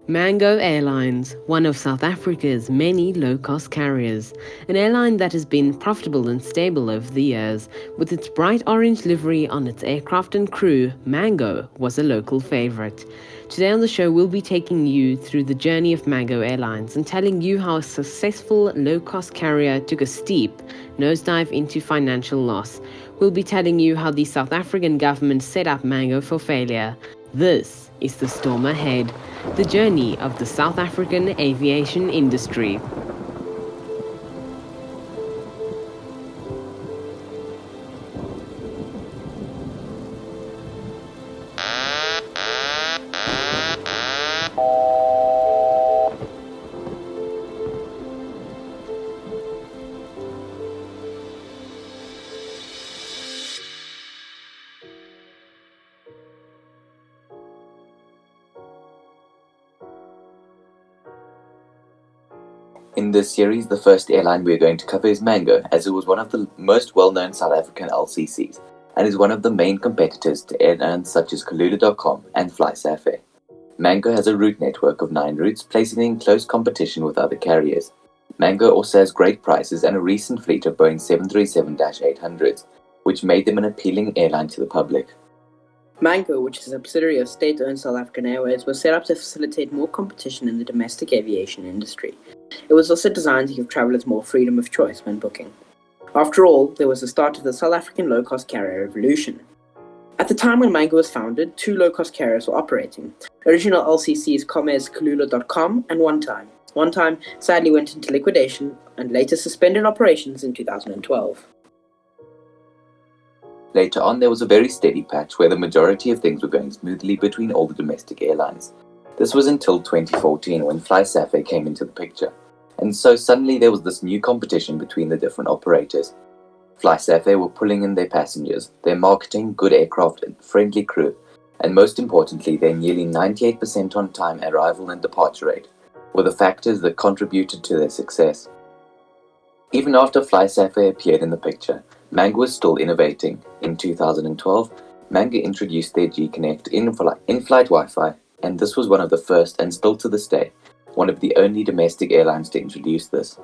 Mango Airlines, one of South Africa's many low-cost carriers, an airline that has been profitable and stable over the years. With its bright orange livery on its aircraft and crew, Mango was a local favorite. Today on the show, we'll be taking you through the journey of Mango Airlines and telling you how a successful low-cost carrier took a steep nosedive into financial loss. We'll be telling you how the South African government set up Mango for failure. This is The Storm Ahead, the journey of the South African aviation industry. In this series, the first airline we're going to cover is Mango, as it was one of the most well-known South African LCCs and is one of the main competitors to airlines such as Kulula.com and FlySafair. Mango has a route network of 9 routes, placing it in close competition with other carriers. Mango also has great prices and a recent fleet of Boeing 737-800s, which made them an appealing airline to the public. Mango, which is a subsidiary of state-owned South African Airways, was set up to facilitate more competition in the domestic aviation industry. It was also designed to give travellers more freedom of choice when booking. After all, there was the start of the South African low-cost carrier revolution. At the time when Mango was founded, 2 low-cost carriers were operating. Original LCCs Comair's Kulula.com and One Time. One Time sadly went into liquidation and later suspended operations in 2012. Later on, there was a very steady patch where the majority of things were going smoothly between all the domestic airlines. This was until 2014 when FlySafair came into the picture, and so suddenly there was this new competition between the different operators. FlySafair were pulling in their passengers, their marketing, good aircraft and friendly crew, and most importantly their nearly 98% on-time arrival and departure rate, were the factors that contributed to their success. Even after FlySafair appeared in the picture, Mango was still innovating. In 2012, Mango introduced their G-Connect in-flight Wi-Fi, and this was one of the first, and still to this day, one of the only domestic airlines to introduce this.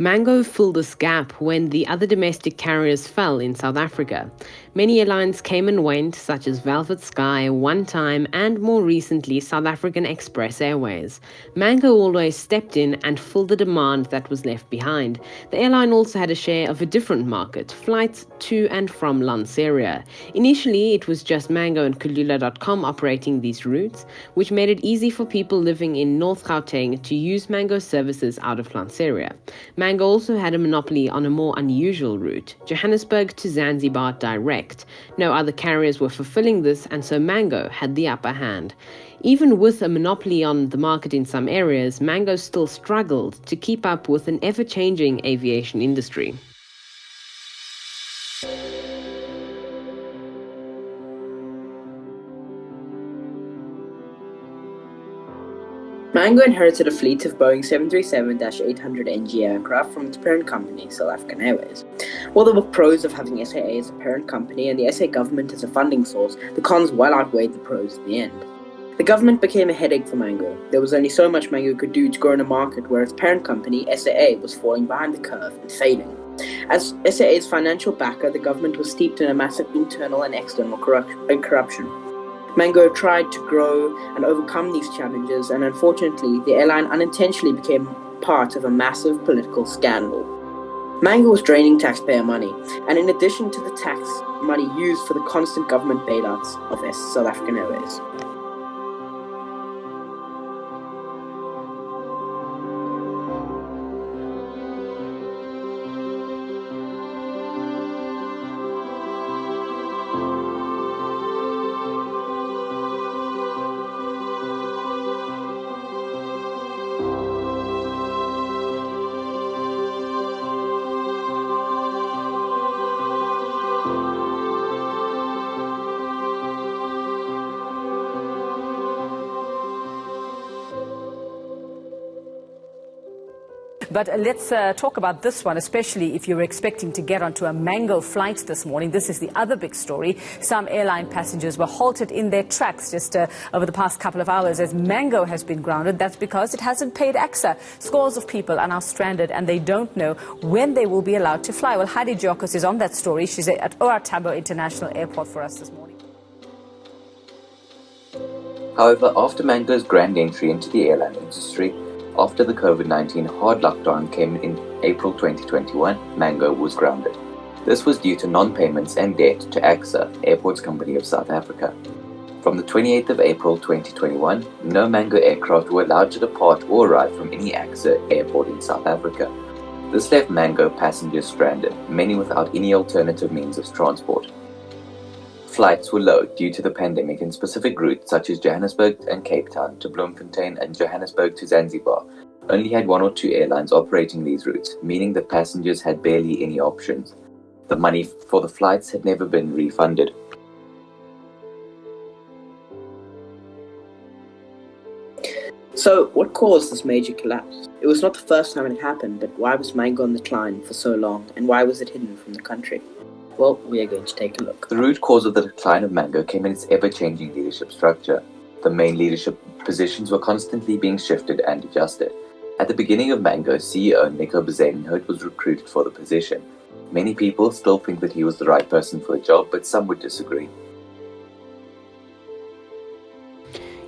Mango filled this gap when the other domestic carriers fell in South Africa. Many airlines came and went, such as Velvet Sky, One Time, and more recently South African Express Airways. Mango always stepped in and filled the demand that was left behind. The airline also had a share of a different market, flights to and from Lanseria. Initially, it was just Mango and Kulula.com operating these routes, which made it easy for people living in North Gauteng to use Mango services out of Lanseria. Mango also had a monopoly on a more unusual route, Johannesburg to Zanzibar direct. No other carriers were fulfilling this, and so Mango had the upper hand. Even with a monopoly on the market in some areas, Mango still struggled to keep up with an ever-changing aviation industry. Mango inherited a fleet of Boeing 737-800NG aircraft from its parent company, South African Airways. While there were pros of having SAA as a parent company and the SA government as a funding source, the cons well outweighed the pros in the end. The government became a headache for Mango. There was only so much Mango could do to grow in a market where its parent company, SAA, was falling behind the curve and failing. As SAA's financial backer, the government was steeped in a massive internal and external corruption. Mango tried to grow and overcome these challenges, and unfortunately, the airline unintentionally became part of a massive political scandal. Mango was draining taxpayer money, and in addition to the tax money used for the constant government bailouts of South African Airways. But let's talk about this one, especially if you're expecting to get onto a Mango flight this morning. This is the other big story. Some airline passengers were halted in their tracks just over the past couple of hours as Mango has been grounded. That's because it hasn't paid AXA. Scores of people are now stranded and they don't know when they will be allowed to fly. Well, Heidi Giokos is on that story. She's at OR Tambo International Airport for us this morning. However, after Mango's grand entry into the airline industry, after the COVID-19 hard lockdown came in April 2021, Mango was grounded. This was due to non-payments and debt to AXA, Airports Company of South Africa. From the 28th of April 2021, no Mango aircraft were allowed to depart or arrive from any AXA airport in South Africa. This left Mango passengers stranded, many without any alternative means of transport. Flights were low due to the pandemic, and specific routes such as Johannesburg and Cape Town to Bloemfontein and Johannesburg to Zanzibar only had one or two airlines operating these routes, meaning that passengers had barely any options. The money for the flights had never been refunded. So, what caused this major collapse? It was not the first time it happened, but why was Mango on the decline for so long, and why was it hidden from the country? Well, we are going to take a look. The root cause of the decline of Mango came in its ever-changing leadership structure. The main leadership positions were constantly being shifted and adjusted. At the beginning of Mango, CEO Nico Bezuidenhout was recruited for the position. Many people still think that he was the right person for the job, but some would disagree.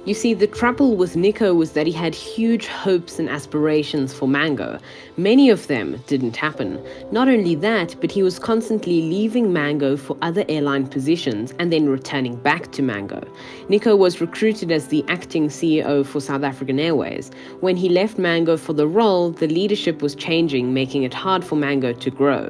You see, the trouble with Nico was that he had huge hopes and aspirations for Mango. Many of them didn't happen. Not only that, but he was constantly leaving Mango for other airline positions and then returning back to Mango. Nico was recruited as the acting CEO for South African Airways. When he left Mango for the role, the leadership was changing, making it hard for Mango to grow.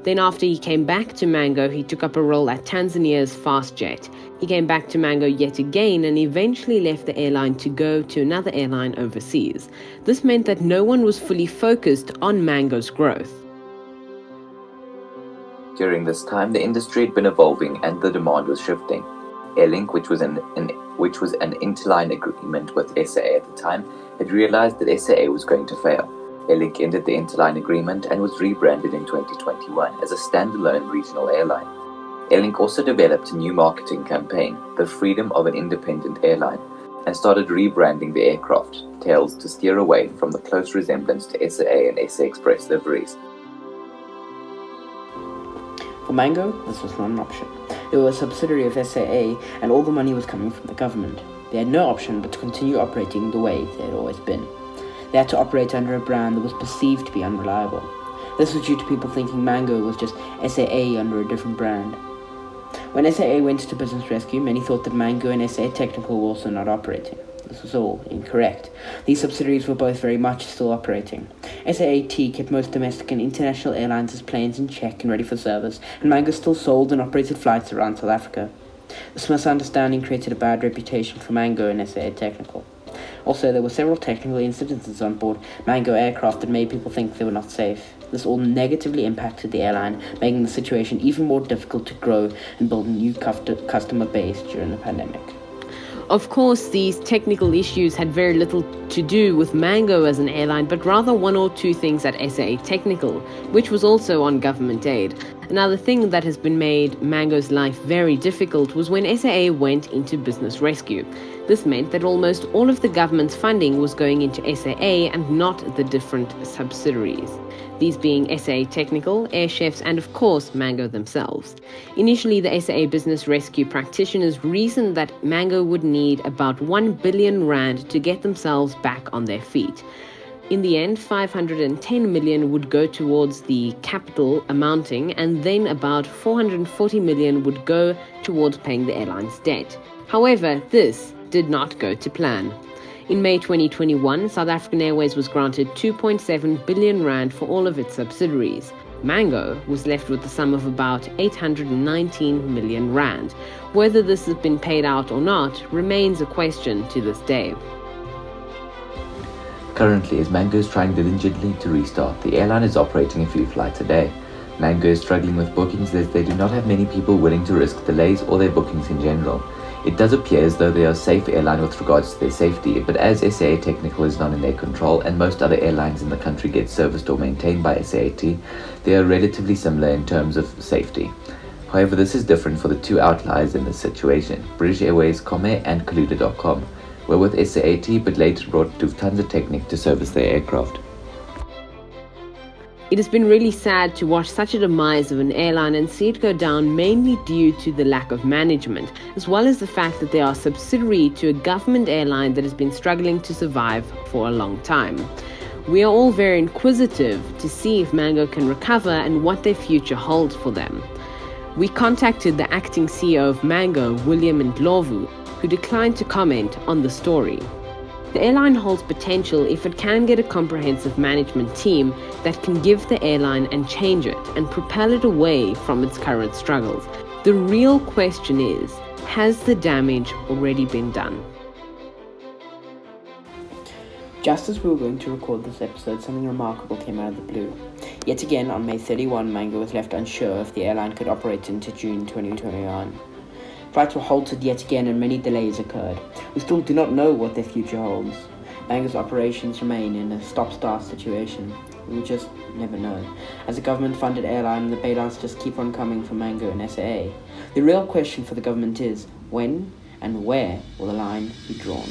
Then after he came back to Mango, he took up a role at Tanzania's FastJet. He came back to Mango yet again and eventually left the airline to go to another airline overseas. This meant that no one was fully focused on Mango's growth. During this time, the industry had been evolving and the demand was shifting. Airlink, which was an interline agreement with SA at the time, had realized that SA was going to fail. Airlink ended the interline agreement and was rebranded in 2021 as a standalone regional airline. Airlink also developed a new marketing campaign, The Freedom of an Independent Airline, and started rebranding the aircraft tails to steer away from the close resemblance to SA and SA Express liveries. For Mango, this was not an option. They were a subsidiary of SAA, and all the money was coming from the government. They had no option but to continue operating the way they had always been. They had to operate under a brand that was perceived to be unreliable. This was due to people thinking Mango was just SAA under a different brand. When SAA went to business rescue, many thought that Mango and SA Technical were also not operating. This was all incorrect. These subsidiaries were both very much still operating. SAAT kept most domestic and international airlines' planes in check and ready for service, and Mango still sold and operated flights around South Africa. This misunderstanding created a bad reputation for Mango and SAA Technical. Also, there were several technical incidences on board Mango aircraft that made people think they were not safe. This all negatively impacted the airline, making the situation even more difficult to grow and build a new customer base during the pandemic. Of course, these technical issues had very little to do with Mango as an airline, but rather one or two things at SA Technical, which was also on government aid. Another thing that has been made Mango's life very difficult was when SAA went into business rescue. This meant that almost all of the government's funding was going into SAA and not the different subsidiaries. These being SA Technical, Air Chefs, and of course Mango themselves. Initially, the SA Business Rescue practitioners reasoned that Mango would need about 1 billion rand to get themselves back on their feet. In the end, 510 million would go towards the capital amounting, and then about 440 million would go towards paying the airline's debt. However, this did not go to plan. In May 2021, South African Airways was granted 2.7 billion rand for all of its subsidiaries. Mango was left with the sum of about 819 million rand. Whether this has been paid out or not remains a question to this day. Currently, as Mango is trying diligently to restart, the airline is operating a few flights a day. Mango is struggling with bookings as they do not have many people willing to risk delays or their bookings in general. It does appear as though they are a safe airline with regards to their safety, but as SAA Technical is not in their control and most other airlines in the country get serviced or maintained by SAAT, they are relatively similar in terms of safety. However, this is different for the two outliers in this situation, British Airways, Comair and Kaluta.com, were with SAAT but later brought Lufthansa Technik to service their aircraft. It has been really sad to watch such a demise of an airline and see it go down mainly due to the lack of management, as well as the fact that they are a subsidiary to a government airline that has been struggling to survive for a long time. We are all very inquisitive to see if Mango can recover and what their future holds for them. We contacted the acting CEO of Mango, William Ndlovu, who declined to comment on the story. The airline holds potential if it can get a comprehensive management team that can give the airline and change it and propel it away from its current struggles. The real question is, has the damage already been done? Just as we were going to record this episode, something remarkable came out of the blue. Yet again, on May 31, Mango was left unsure if the airline could operate into June 2021. Flights were halted yet again and many delays occurred. We still do not know what their future holds. Mango's operations remain in a stop-start situation. We just never know. As a government-funded airline, the bailouts just keep on coming for Mango and SAA. The real question for the government is, when and where will the line be drawn?